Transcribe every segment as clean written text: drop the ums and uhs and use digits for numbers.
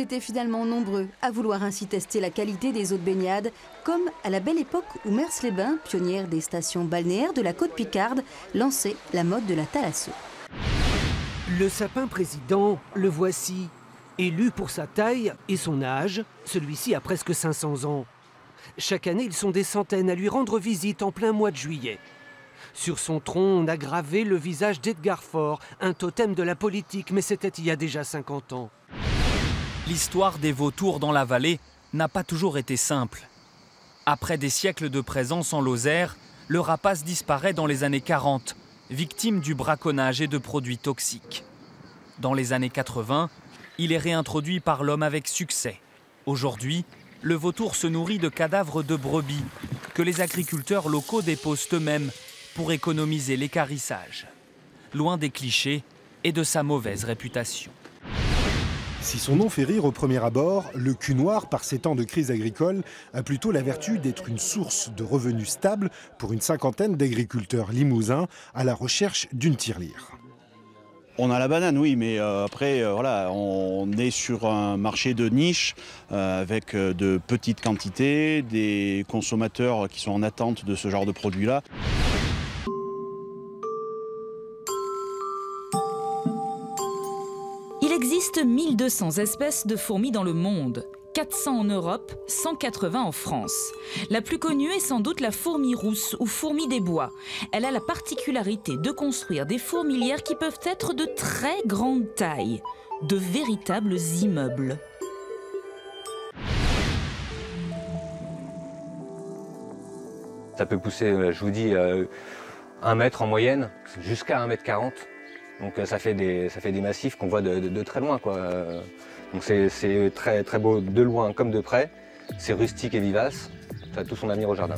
étaient finalement nombreux à vouloir ainsi tester la qualité des eaux de baignade, comme à la belle époque où Mers-les-Bains, pionnière des stations balnéaires de la côte picarde, lançait la mode de la thalasso. Le sapin président, le voici. Élu pour sa taille et son âge, celui-ci a presque 500 ans. Chaque année, ils sont des centaines à lui rendre visite en plein mois de juillet. Sur son tronc, on a gravé le visage d'Edgar Faure, un totem de la politique, mais c'était il y a déjà 50 ans. L'histoire des vautours dans la vallée n'a pas toujours été simple. Après des siècles de présence en Lozère, le rapace disparaît dans les années 40, victime du braconnage et de produits toxiques. Dans les années 80, il est réintroduit par l'homme avec succès. Aujourd'hui, le vautour se nourrit de cadavres de brebis que les agriculteurs locaux déposent eux-mêmes pour économiser l'équarrissage. Loin des clichés et de sa mauvaise réputation. Si son nom fait rire au premier abord, le cul noir, par ces temps de crise agricole, a plutôt la vertu d'être une source de revenus stable pour une cinquantaine d'agriculteurs limousins à la recherche d'une tirelire. On a la banane, oui, mais après, voilà, on est sur un marché de niche avec de petites quantités, des consommateurs qui sont en attente de ce genre de produit-là. Il existe 1200 espèces de fourmis dans le monde, 400 en Europe, 180 en France. La plus connue est sans doute la fourmi rousse ou fourmi des bois. Elle a la particularité de construire des fourmilières qui peuvent être de très grande taille, de véritables immeubles. Ça peut pousser, je vous dis, 1 mètre en moyenne, jusqu'à 1,40 m. Donc ça fait des massifs qu'on voit de très loin, quoi. Donc c'est très, très beau de loin comme de près. C'est rustique et vivace. Ça a tout son avenir au jardin.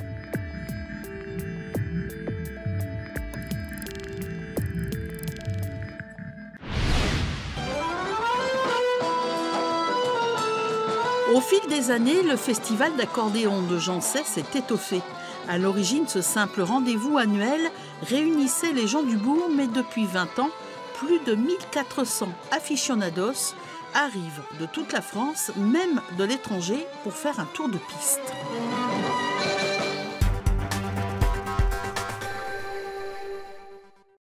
Au fil des années, le festival d'accordéon de Jancet s'est étoffé. À l'origine, ce simple rendez-vous annuel réunissait les gens du bourg, mais depuis 20 ans, plus de 1400 aficionados arrivent de toute la France, même de l'étranger, pour faire un tour de piste.